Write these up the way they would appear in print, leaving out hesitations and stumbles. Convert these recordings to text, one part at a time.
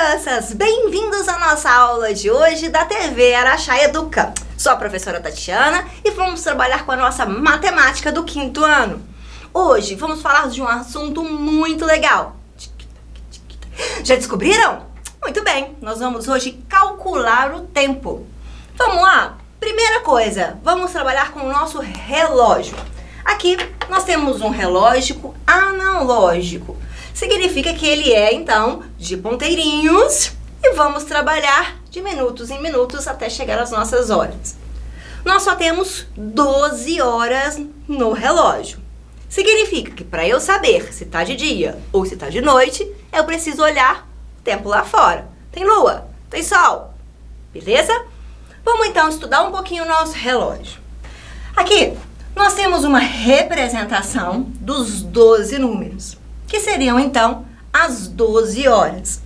crianças! Bem-vindos à nossa aula de hoje da TV Araxá Educa. Sou a professora Tatiana e vamos trabalhar com a nossa matemática do 5º ano. Hoje vamos falar de um assunto muito legal. Já descobriram? Muito bem, nós vamos hoje calcular o tempo. Vamos lá? Primeira coisa, vamos trabalhar com o nosso relógio. Aqui nós temos um relógio analógico. Significa que ele é, então, de ponteirinhos e vamos trabalhar de minutos em minutos até chegar às nossas horas. Nós só temos 12 horas no relógio. Significa que para eu saber se está de dia ou se está de noite, eu preciso olhar o tempo lá fora. Tem lua? Tem sol? Beleza? Vamos então estudar um pouquinho o nosso relógio. Aqui nós temos uma representação dos 12 números, que seriam então as 12 horas.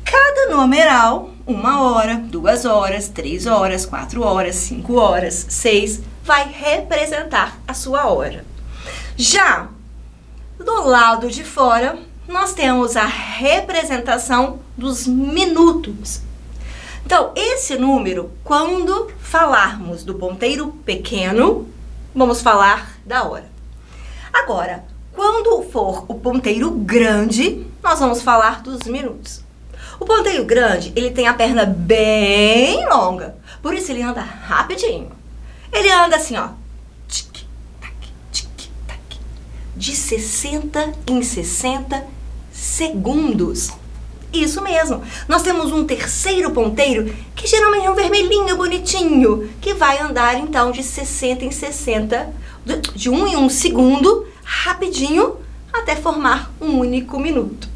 Cada numeral, 1 hora, 2 horas, 3 horas, 4 horas, 5 horas, 6, vai representar a sua hora. Já do lado de fora, nós temos a representação dos minutos. Então, esse número, quando falarmos do ponteiro pequeno, vamos falar da hora. Agora, quando for o ponteiro grande, nós vamos falar dos minutos. O ponteiro grande, ele tem a perna bem longa, por isso ele anda rapidinho. Ele anda assim, ó, tic-tac, tic-tac, de 60 em 60 segundos. Isso mesmo. Nós temos um terceiro ponteiro, que geralmente é um vermelhinho bonitinho, que vai andar então de 60 em 60, de 1 em 1 segundo, rapidinho, até formar um único minuto.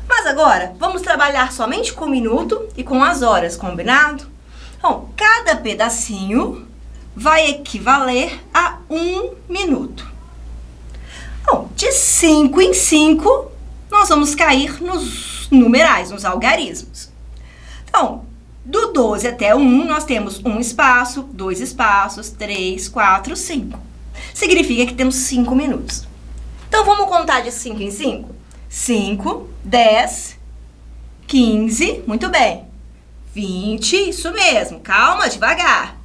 Mas agora, vamos trabalhar somente com o minuto e com as horas, combinado? Então, cada pedacinho vai equivaler a 1 minuto. Bom, de 5 em 5, nós vamos cair nos numerais, nos algarismos. Então, do 12 até o 1, nós temos um espaço, 2 espaços, 3, 4, 5. Significa que temos 5 minutos. Então, vamos contar de 5 em 5? 5, 10, 15, muito bem. 20, isso mesmo, calma, devagar.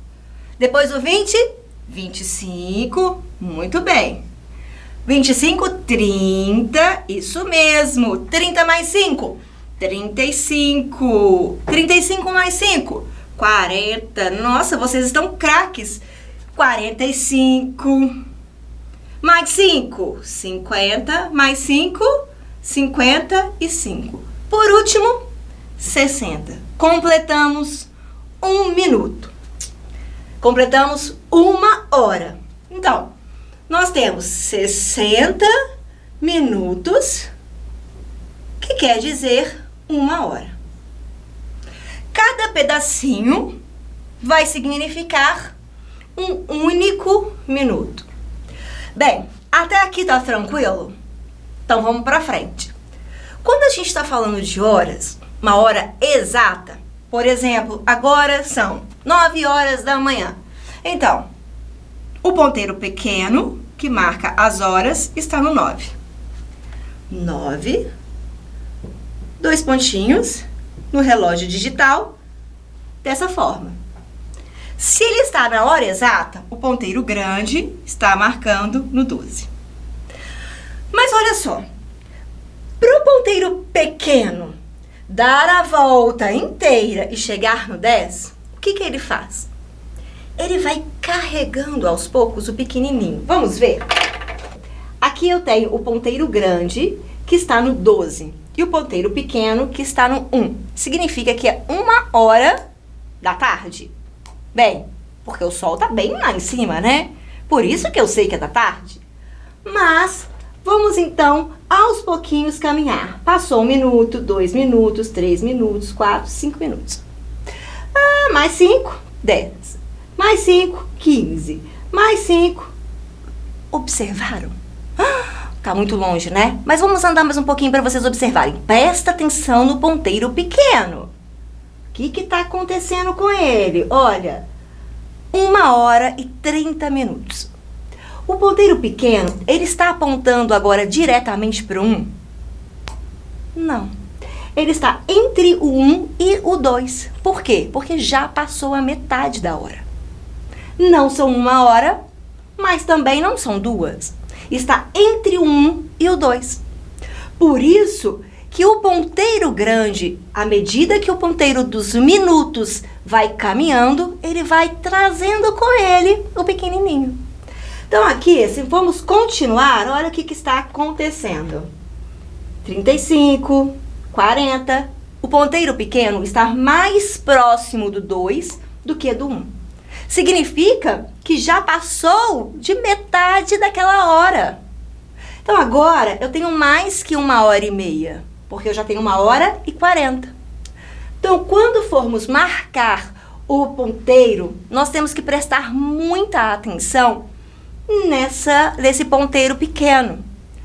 Depois do 20, 25, muito bem. 25, 30, isso mesmo. 30 mais 5, 35. 35 mais 5, 40. Nossa, vocês estão craques. 45. Mais 5, 50. Mais 5, 55. Por último, 60. Completamos 1 minuto. Completamos 1 hora. Então, nós temos 60 minutos, que quer dizer 1 hora. Cada pedacinho vai significar um único minuto. Bem, até aqui tá tranquilo? Então vamos para frente. Quando a gente está falando de horas, uma hora exata, por exemplo, agora são 9 horas da manhã. Então, o ponteiro pequeno, que marca as horas, está no 9. 9, 2 pontinhos no relógio digital, dessa forma. Se ele está na hora exata, o ponteiro grande está marcando no 12. Mas olha só, para o ponteiro pequeno dar a volta inteira e chegar no 10, o que ele faz? Ele vai carregando aos poucos o pequenininho. Vamos ver? Aqui eu tenho o ponteiro grande, que está no 12, e o ponteiro pequeno, que está no 1. Significa que é 1 hora da tarde. Bem, porque o sol está bem lá em cima, né? Por isso que eu sei que é da tarde. Mas vamos então aos pouquinhos caminhar. Passou 1 minuto, 2 minutos, 3 minutos, 4, 5 minutos. Mais 5, 10. Mais 5, 15. Mais 5. Observaram? Tá muito longe, né? Mas vamos andar mais um pouquinho para vocês observarem. Presta atenção no ponteiro pequeno. O que tá acontecendo com ele? Olha, 1 hora e 30 minutos. O ponteiro pequeno, ele está apontando agora diretamente para o 1? Não. Ele está entre o 1 e o 2. Por quê? Porque já passou a metade da hora. Não são 1 hora, mas também não são 2. Está entre o 1 e o 2. Por isso que o ponteiro grande, à medida que o ponteiro dos minutos vai caminhando, ele vai trazendo com ele o pequenininho. Então aqui, se vamos continuar, olha o que está acontecendo. 35, 40. O ponteiro pequeno está mais próximo do 2 do que do 1. Significa que já passou de metade daquela hora. Então agora eu tenho mais que 1h30, porque eu já tenho 1h40. Então quando formos marcar o ponteiro, nós temos que prestar muita atenção nesse ponteiro pequeno,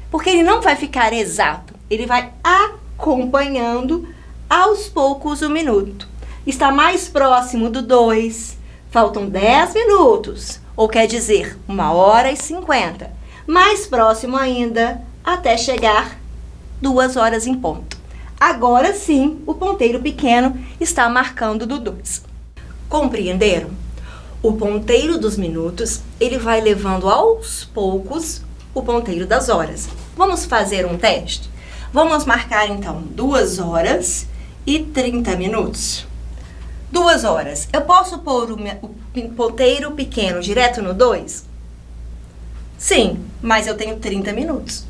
porque ele não vai ficar exato, ele vai acompanhando aos poucos o minuto. Está mais próximo do 2, faltam 10 minutos, ou quer dizer 1h50. Mais próximo ainda, até chegar 2 horas em ponto. Agora sim, o ponteiro pequeno está marcando do 2. Compreenderam? O ponteiro dos minutos, ele vai levando aos poucos o ponteiro das horas. Vamos fazer um teste? Vamos marcar então 2 horas e 30 minutos. 2 horas. Eu posso pôr o ponteiro pequeno direto no 2? Sim, mas eu tenho 30 minutos.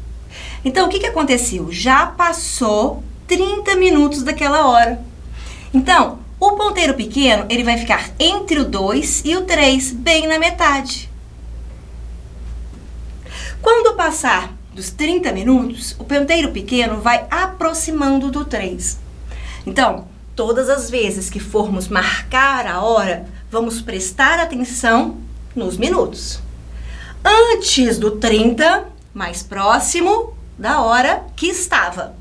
Então, o que aconteceu? Já passou 30 minutos daquela hora. Então, o ponteiro pequeno, ele vai ficar entre o 2 e o 3, bem na metade. Quando passar dos 30 minutos, o ponteiro pequeno vai aproximando do 3. Então, todas as vezes que formos marcar a hora, vamos prestar atenção nos minutos. Antes do 30, mais próximo da hora que estava.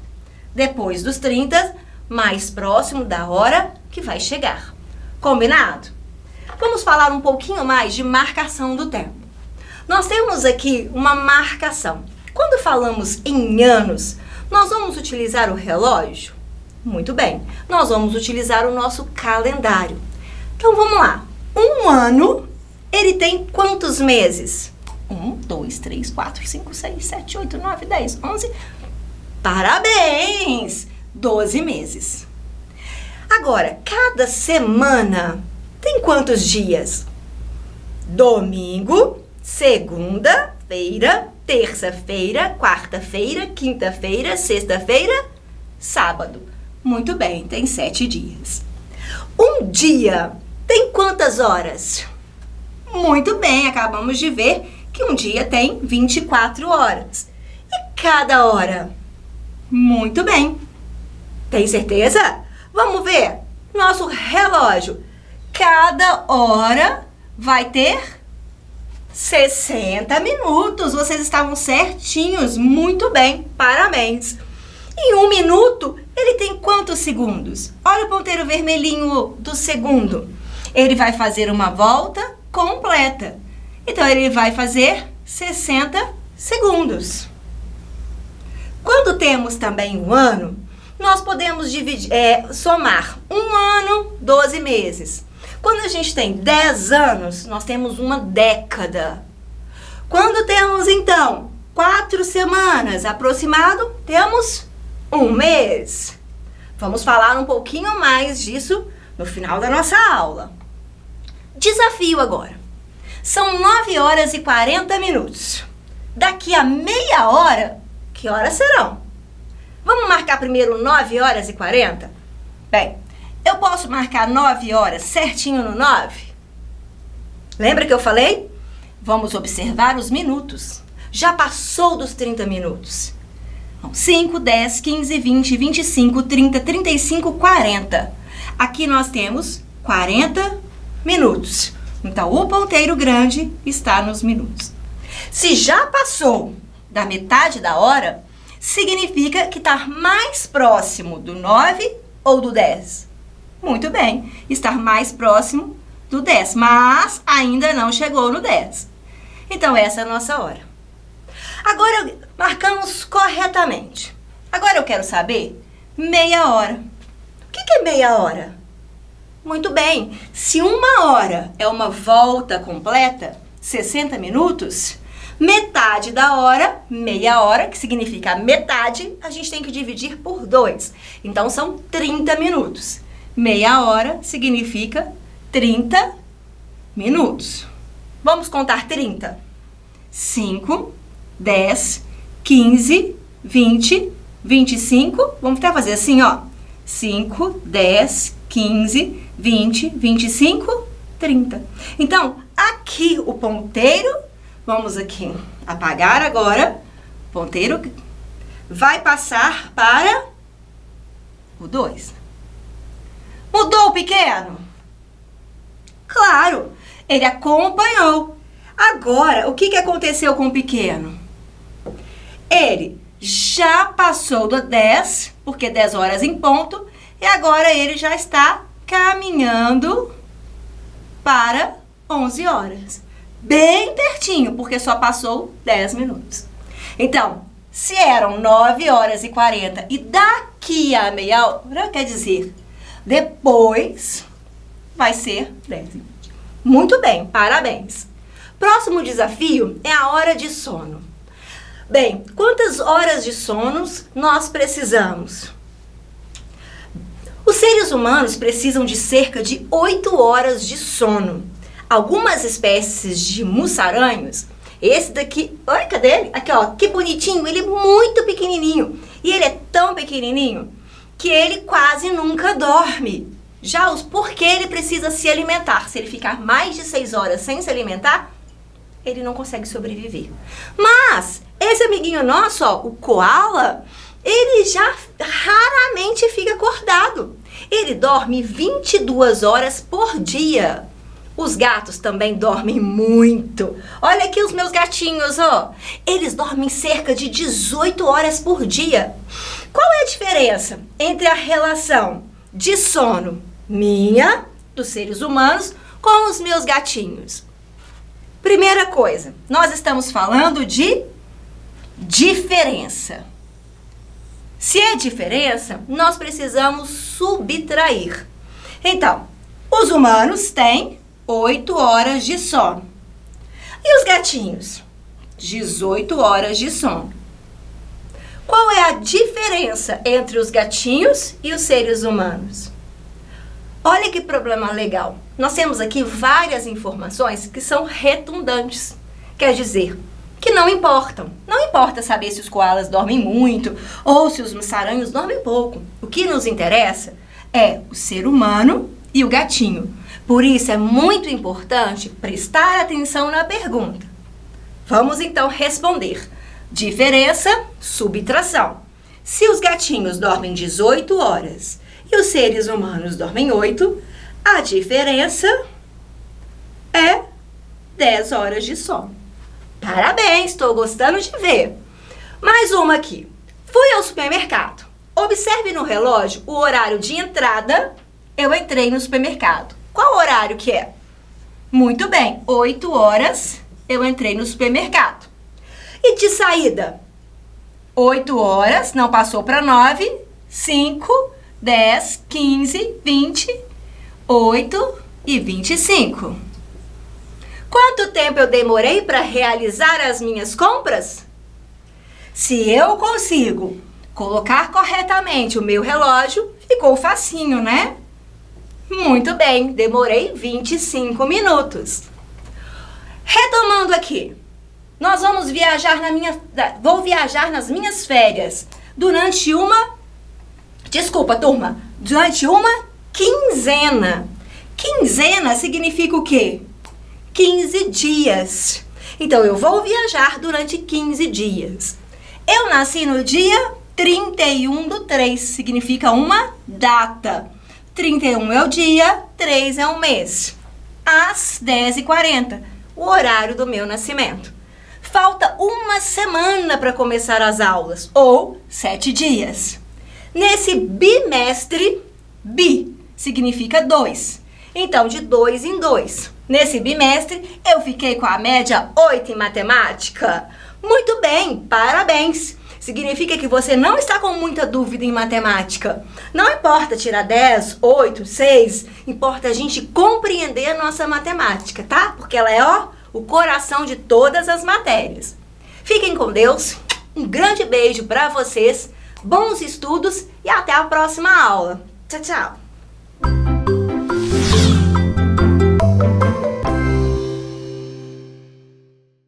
Depois dos 30, mais próximo da hora que vai chegar. Combinado? Vamos falar um pouquinho mais de marcação do tempo. Nós temos aqui uma marcação. Quando falamos em anos, nós vamos utilizar o relógio? Muito bem, nós vamos utilizar o nosso calendário. Então vamos lá. Um ano, ele tem quantos meses? 1, 2, 3, 4, 5, 6, 7, 8, 9, 10, 11. Parabéns! 12 meses. Agora, cada semana tem quantos dias? Domingo, segunda-feira, terça-feira, quarta-feira, quinta-feira, sexta-feira, sábado. Muito bem, tem 7 dias. Um dia tem quantas horas? Muito bem, acabamos de ver que um dia tem 24 horas. E cada hora? Muito bem. Tem certeza? Vamos ver. Nosso relógio. Cada hora vai ter 60 minutos. Vocês estavam certinhos. Muito bem. Parabéns. E 1 minuto, ele tem quantos segundos? Olha o ponteiro vermelhinho do segundo. Ele vai fazer uma volta completa. Então, ele vai fazer 60 segundos. Quando temos também um ano, nós podemos somar 1 ano, 12 meses. Quando a gente tem 10 anos, nós temos uma década. Quando temos, então, 4 semanas aproximado, temos 1 mês. Vamos falar um pouquinho mais disso no final da nossa aula. Desafio agora. São 9 horas e 40 minutos. Daqui a meia hora, que horas serão? Vamos marcar primeiro 9 horas e 40? Bem, eu posso marcar 9 horas certinho no 9? Lembra que eu falei? Vamos observar os minutos. Já passou dos 30 minutos. 5, 10, 15, 20, 25, 30, 35, 40. Aqui nós temos 40 minutos. Então, o ponteiro grande está nos minutos. Se já passou da metade da hora, significa que está mais próximo do 9 ou do 10. Muito bem, estar mais próximo do 10, mas ainda não chegou no 10. Então, essa é a nossa hora. Agora, marcamos corretamente. Agora eu quero saber meia hora. O que é meia hora? Muito bem, se 1 hora é uma volta completa, 60 minutos, metade da hora, meia hora, que significa metade, a gente tem que dividir por 2. Então, são 30 minutos. Meia hora significa 30 minutos. Vamos contar 30. 5, 10, 15, 20, 25. Vamos até fazer assim, ó. 5, 10, 15, 20, 25, 30. Então, aqui o ponteiro, vamos aqui apagar agora. O ponteiro vai passar para o 2. Mudou o pequeno? Claro, ele acompanhou. Agora, o que aconteceu com o pequeno? Ele já passou do 10, porque 10 horas em ponto, e agora ele já está caminhando para 11 horas. Bem pertinho, porque só passou 10 minutos. Então, se eram 9 horas e 40 e daqui a meia hora, quer dizer, depois vai ser 10. Muito bem, parabéns. Próximo desafio é a hora de sono. Bem, quantas horas de sono nós precisamos? Os seres humanos precisam de cerca de 8 horas de sono. Algumas espécies de mussaranhos, esse daqui, olha, cadê ele? Aqui, ó, que bonitinho, ele é muito pequenininho. E ele é tão pequenininho que ele quase nunca dorme. Já porque ele precisa se alimentar. Se ele ficar mais de 6 horas sem se alimentar, ele não consegue sobreviver. Mas esse amiguinho nosso, ó, o koala, ele já raramente fica acordado. Ele dorme 22 horas por dia. Os gatos também dormem muito. Olha aqui os meus gatinhos, ó. Eles dormem cerca de 18 horas por dia. Qual é a diferença entre a relação de sono minha, dos seres humanos, com os meus gatinhos? Primeira coisa, nós estamos falando de diferença. Se é diferença, nós precisamos subtrair. Então, os humanos têm 8 horas de sono. E os gatinhos? 18 horas de sono. Qual é a diferença entre os gatinhos e os seres humanos? Olha que problema legal. Nós temos aqui várias informações que são redundantes. Quer dizer, que não importam. Não importa saber se os koalas dormem muito ou se os mussaranhos dormem pouco. O que nos interessa é o ser humano e o gatinho. Por isso é muito importante prestar atenção na pergunta. Vamos então responder. Diferença, subtração. Se os gatinhos dormem 18 horas e os seres humanos dormem 8, a diferença é 10 horas de sono. Parabéns, estou gostando de ver. Mais uma aqui. Fui ao supermercado. Observe no relógio o horário de entrada. Eu entrei no supermercado. Qual horário que é? Muito bem, 8 horas eu entrei no supermercado. E de saída? 8 horas, não passou para 9, 5, 10, 15, 20, 8 e 25. Quanto tempo eu demorei para realizar as minhas compras? Se eu consigo colocar corretamente o meu relógio, ficou facinho, né? Muito bem, demorei 25 minutos. Retomando aqui, nós vamos viajar vou viajar nas minhas férias durante durante uma quinzena. Quinzena significa o quê? 15 dias. Então, eu vou viajar durante 15 dias. Eu nasci no dia 31/3, significa uma data. 31 é o dia, 3 é o mês. Às 10h40, o horário do meu nascimento. Falta uma semana para começar as aulas, ou 7 dias. Nesse bimestre, bi significa 2. Então, de 2 em 2. Nesse bimestre, eu fiquei com a média 8 em matemática. Muito bem, parabéns. significa que você não está com muita dúvida em matemática. Não importa tirar 10, 8, 6, importa a gente compreender a nossa matemática, tá? Porque ela é, o coração de todas as matérias. Fiquem com Deus, um grande beijo para vocês, bons estudos e até a próxima aula. Tchau, tchau!